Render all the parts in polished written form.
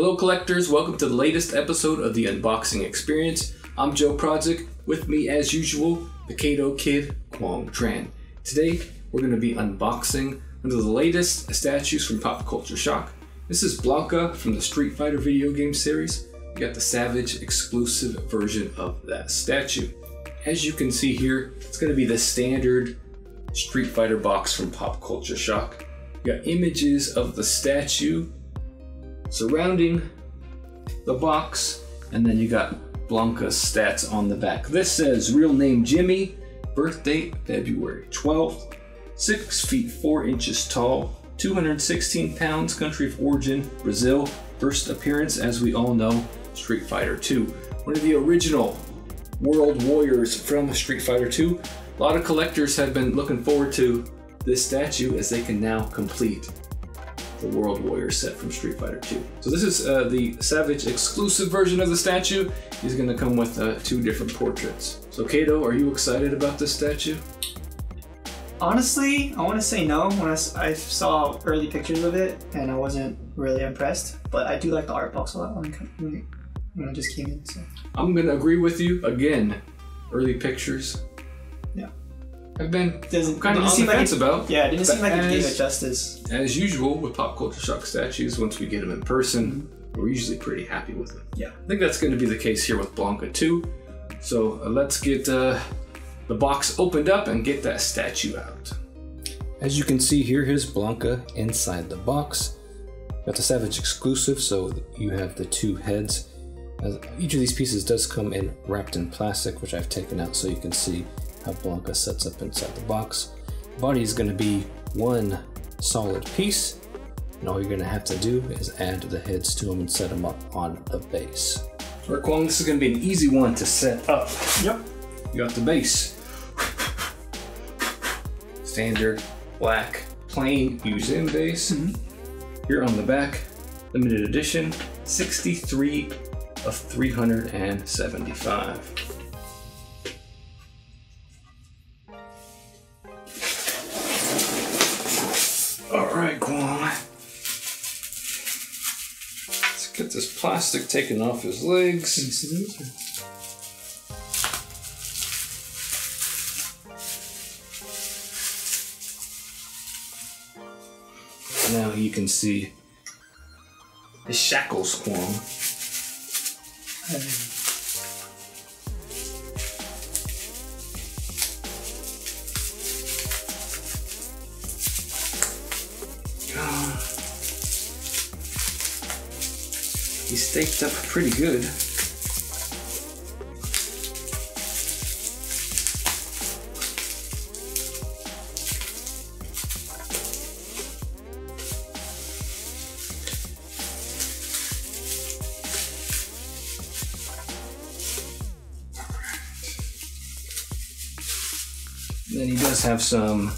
Hello collectors, welcome to the latest episode of the unboxing experience. I'm Joe Prodzik, with me as usual, the Kato Kid, Quang Tran. Today, we're going to be unboxing one of the latest statues from Pop Culture Shock. This is Blanka from the Street Fighter video game series. We got the Savage Exclusive version of that statue. As you can see here, it's going to be the standard Street Fighter box from Pop Culture Shock. You got images of the statue surrounding the box, and then you got Blanka's stats on the back. This says real name Jimmy, birth date February 12th, 6 feet 4 inches tall, 216 pounds, country of origin Brazil, first appearance as we all know Street Fighter 2. One of the original world warriors from Street Fighter 2. A lot of collectors have been looking forward to this statue as they can now complete the World Warrior set from Street Fighter 2. So this is the Savage Exclusive version of the statue. He's going to come with two different portraits. So Kato, are you excited about this statue? Honestly, I want to say no. When I saw early pictures of it, and I wasn't really impressed. But I do like the art box a lot when it just came in. So I'm going to agree with you again. Early pictures. Yeah. I've been kind of on the fence about. Yeah, it didn't seem like it gave it justice. As usual with Pop Culture Shock statues, once we get them in person, we're usually pretty happy with them. Yeah. I think that's going to be the case here with Blanka too. So let's get the box opened up and get that statue out. As you can see here, here's Blanka inside the box. Got the Savage Exclusive, so you have the two heads. Each of these pieces does come in wrapped in plastic, which I've taken out so you can see how Blanka sets up inside the box. The body is going to be one solid piece, and all you're going to have to do is add the heads to them and set them up on the base. For Quang, this is going to be an easy one to set up. Yep. You got the base. Standard black plain use-in base. Here on the back, limited edition, 63 of 375. Alright, Quang. Let's get this plastic taken off his legs. Now you can see his shackles, Quang. He's staked up pretty good. And then he does have some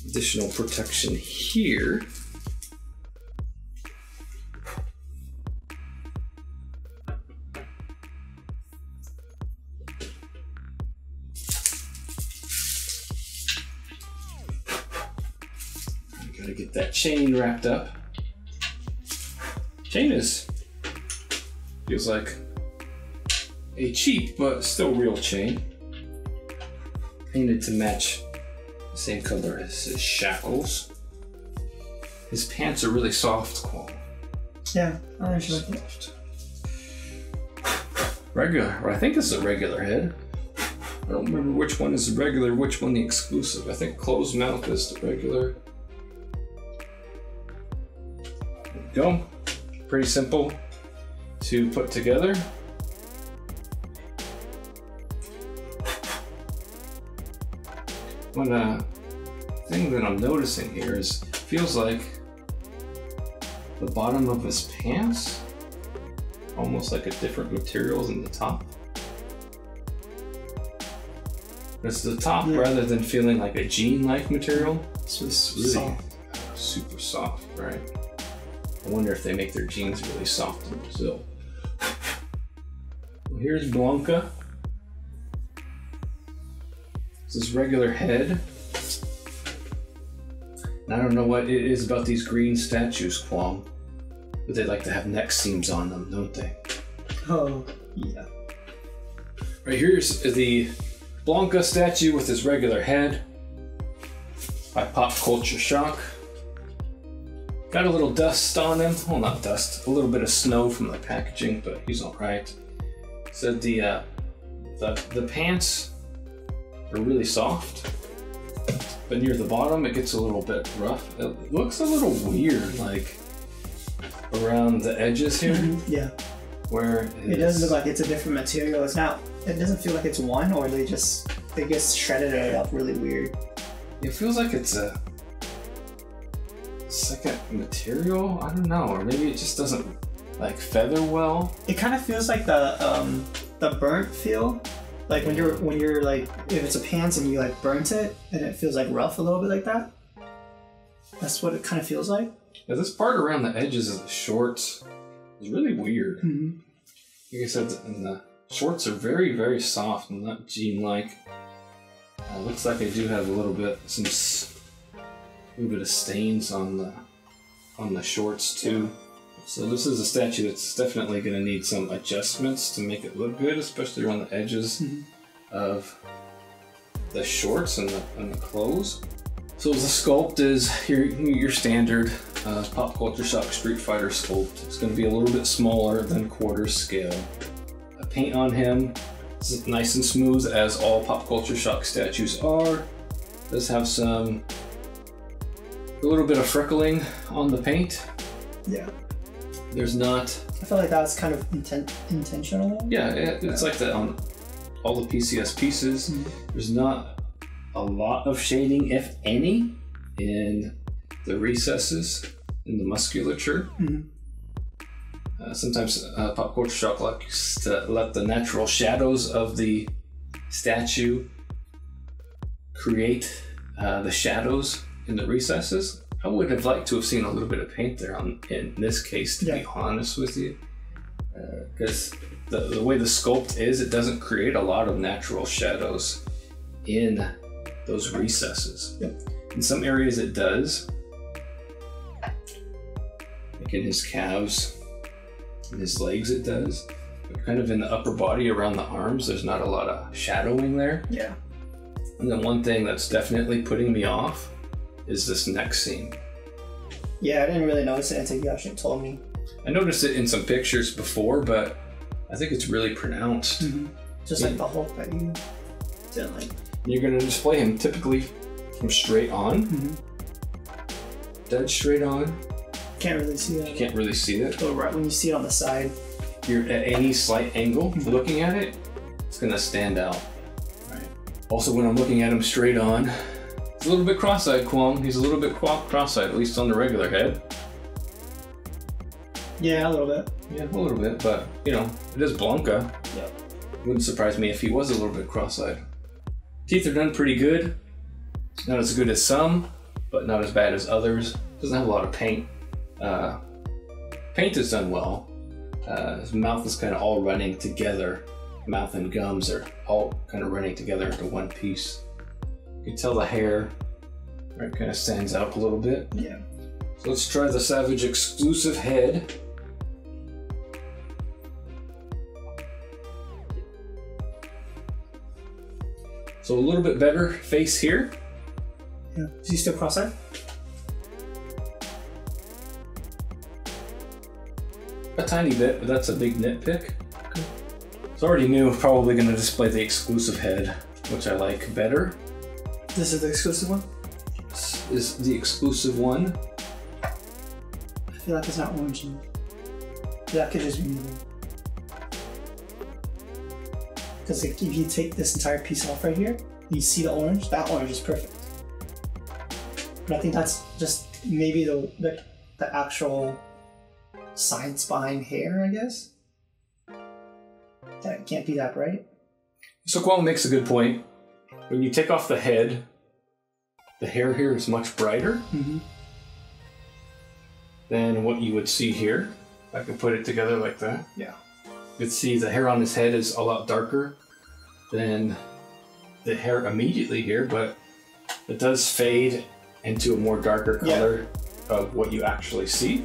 additional protection here. Gotta get that chain wrapped up. Chain feels like a cheap but still real chain. Painted to match the same color as his shackles. His pants are really soft, Quang. Yeah, I actually like it. Regular, or I think this is a regular head. I don't remember which one is the regular, which one the exclusive. I think closed mouth is the regular. There we go. Pretty simple to put together. One thing that I'm noticing here is it feels like the bottom of his pants almost like a different material than the top. It's the top rather than feeling like a jean-like material. It's just really soft. Super soft, right? I wonder if they make their jeans really soft in Brazil. Well, here's Blanka. This is regular head. And I don't know what it is about these green statues, Quang. but they like to have neck seams on them, don't they? Oh, yeah. Right, here's the Blanka statue with his regular head by Pop Culture Shock. Got a little dust on him. Well, not dust, a little bit of snow from the packaging, but he's all right. Said the pants are really soft, but near the bottom it gets a little bit rough. It looks a little weird, like around the edges here. Yeah. Where it does look like it's a different material. It's not. It doesn't feel like it's one, or they just shredded it up really weird. It feels like it's a second material. I don't know, or maybe it just doesn't like feather well. It kind of feels like the burnt feel, like when you're like, if it's a pants and you like burnt it and it feels like rough a little bit like that. That's what it kind of feels like. Yeah, this part around the edges of the shorts is really weird. Mm-hmm. Like I said, and the shorts are very, very soft and not jean-like. Looks like I do have a little bit of stains on the shorts too. So this is a statue that's definitely going to need some adjustments to make it look good, especially around the edges of the shorts and the clothes. So the sculpt is your standard Pop Culture Shock Street Fighter sculpt. It's going to be a little bit smaller than quarter scale. The paint on him is nice and smooth, as all Pop Culture Shock statues are. Does have a little bit of freckling on the paint. Yeah. There's not. I feel like that's kind of intentional. Yeah, it's like that on all the PCS pieces. There's not a lot of shading, if any, in the recesses in the musculature. Sometimes Pop Culture Shock likes to let the natural shadows of the statue create the shadows in the recesses. I would have liked to have seen a little bit of paint there in this case, to be honest with you, because the way the sculpt is, it doesn't create a lot of natural shadows in those recesses. In some areas it does, like in his calves and his legs it does, but kind of in the upper body around the arms there's not a lot of shadowing there. Yeah. And then one thing that's definitely putting me off is this neck seam. Yeah, I didn't really notice it until you actually told me. I noticed it in some pictures before, but I think it's really pronounced. Just like the Hulk that you didn't like. You're going to display him typically from straight on. Dead straight on. Can't really see it. You can't really see it. But right when you see it on the side, you're at any slight angle looking at it, it's going to stand out. Right. Also, when I'm looking at him straight on, he's a little bit cross-eyed, Kwong. He's a little bit cross-eyed, at least on the regular head. Yeah, a little bit. Yeah, a little bit, but you know, it is Blanka. Yep. Wouldn't surprise me if he was a little bit cross-eyed. Teeth are done pretty good. Not as good as some, but not as bad as others. Doesn't have a lot of paint. Paint is done well. His mouth is kind of all running together. Mouth and gums are all kind of running together into one piece. You can tell the hair kind of stands out a little bit. Yeah. So let's try the Savage Exclusive head. So a little bit better face here. Yeah. Is he still cross-eyed? A tiny bit, but that's a big nitpick. Okay. So I already knew probably going to display the exclusive head, which I like better. This is the exclusive one? This is the exclusive one. I feel like it's not orange. That could just be me. Because if you take this entire piece off right here, you see the orange, that orange is perfect. But I think that's just maybe the actual science behind hair, I guess. That can't be that bright. So Kwong makes a good point. When you take off the head, the hair here is much brighter than what you would see here. I can put it together like that. Yeah. You can see the hair on his head is a lot darker than the hair immediately here, but it does fade into a more darker color of what you actually see.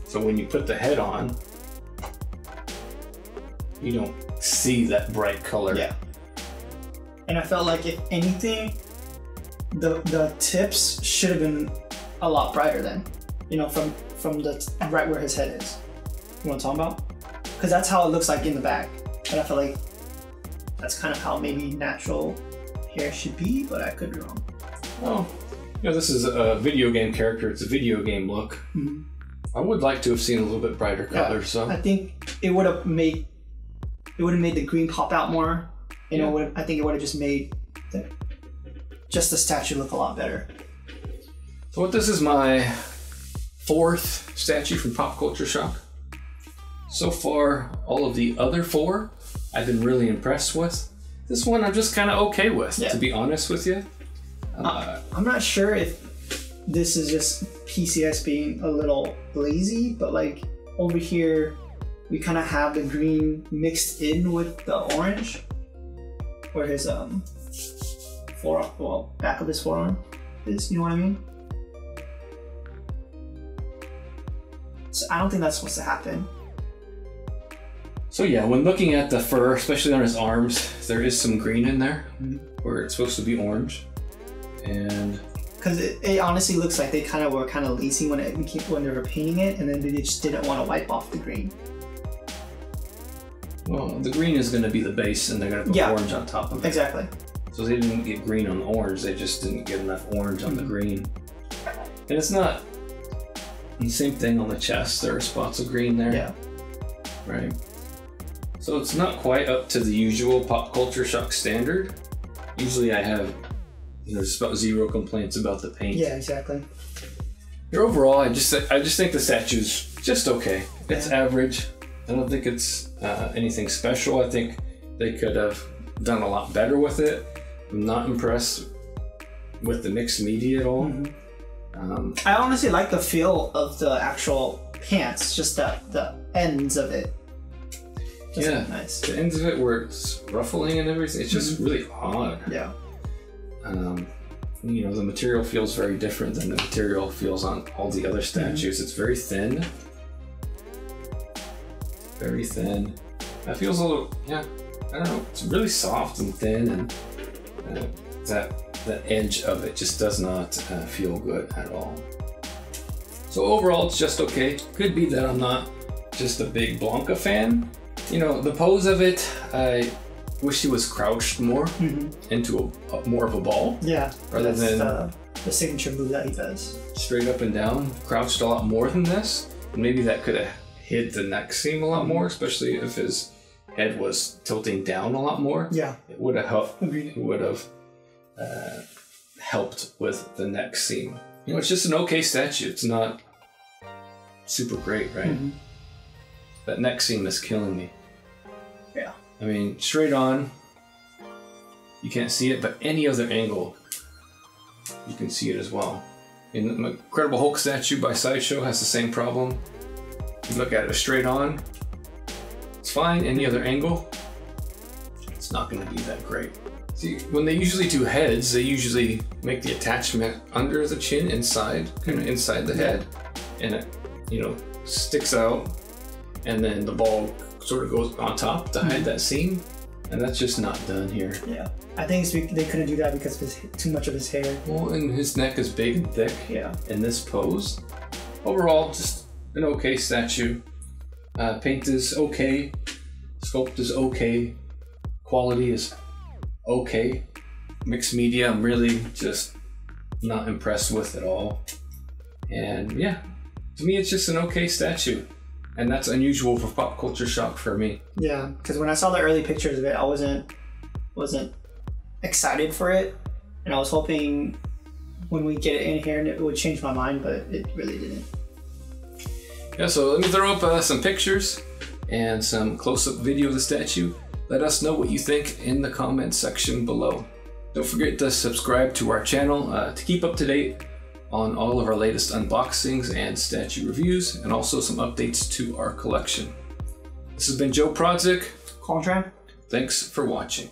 So when you put the head on, you don't see that bright color. Yeah. And I felt like if anything, the tips should have been a lot brighter then. You know, from the right where his head is. You know what I'm talking about? Because that's how it looks like in the back. And I feel like that's kind of how maybe natural hair should be, but I could be wrong. Well, you know, this is a video game character. It's a video game look. Mm-hmm. I would like to have seen a little bit brighter color. Yeah, so I think it would have made the green pop out more. You know, I think it would have just made the statue look a lot better. So this is my 4th statue from Pop Culture Shock. So far, all of the other 4 I've been really impressed with. This one I'm just kind of okay with, to be honest with you. I'm not sure if this is just PCS being a little lazy, but like over here, we kind of have the green mixed in with the orange, where his back of his forearm is. You know what I mean? So I don't think that's supposed to happen. So yeah, when looking at the fur, especially on his arms, there is some green in there where it's supposed to be orange. And because it honestly looks like they were kind of lazy when they were painting it, and then they just didn't want to wipe off the green. Well, the green is going to be the base, and they're going to put orange on top of it. Exactly. So they didn't get green on the orange; they just didn't get enough orange on the green. And it's not the same thing on the chest. There are spots of green there. Yeah. Right. So it's not quite up to the usual Pop Culture Shock standard. Usually I have, just about 0 complaints about the paint. Yeah, exactly. Here overall, I just think the statue's just okay. It's average. I don't think it's anything special. I think they could have done a lot better with it. I'm not impressed with the mixed media at all. I honestly like the feel of the actual pants, just the ends of it. Yeah, nice. The ends of it where it's ruffling and everything, it's just really odd. Yeah. The material feels very different than the material feels on all the other statues. It's very thin. Very thin. That feels a little, I don't know, it's really soft and thin, and that edge of it just does not feel good at all. So overall, it's just okay. Could be that I'm not just a big Blanka fan. The pose of it, I wish he was crouched more into more of a ball. Yeah, rather than the signature move that he does. Straight up and down, crouched a lot more than this. And maybe that could have hid the neck seam a lot more, especially if his head was tilting down a lot more. Yeah, it would have helped. It would have helped with the neck seam. It's just an okay statue. It's not super great, right? That neck seam is killing me. Yeah. I mean, straight on, you can't see it, but any other angle, you can see it as well. And the Incredible Hulk statue by Sideshow has the same problem. You look at it straight on, it's fine. Any other angle, it's not going to be that great. See, when they usually do heads, they usually make the attachment under the chin, inside, kind of inside the head, and it, sticks out. And then the ball sort of goes on top to hide that seam, and that's just not done here. Yeah, I think they couldn't do that because of too much of his hair. Well, and his neck is big and thick. Yeah. In this pose, overall, just an okay statue. Paint is okay, sculpt is okay, quality is okay. Mixed media, I'm really just not impressed with at all. And yeah, to me, it's just an okay statue. And that's unusual for Pop Culture Shock for me. Yeah, because when I saw the early pictures of it, I wasn't excited for it, and I was hoping when we get it in here and it would change my mind, but it really didn't. Yeah, so let me throw up some pictures and some close-up video of the statue. Let us know what you think in the comments section below. Don't forget to subscribe to our channel to keep up to date on all of our latest unboxings and statue reviews, and also some updates to our collection. This has been Joe Prodzik. Quang Tran. Thanks for watching.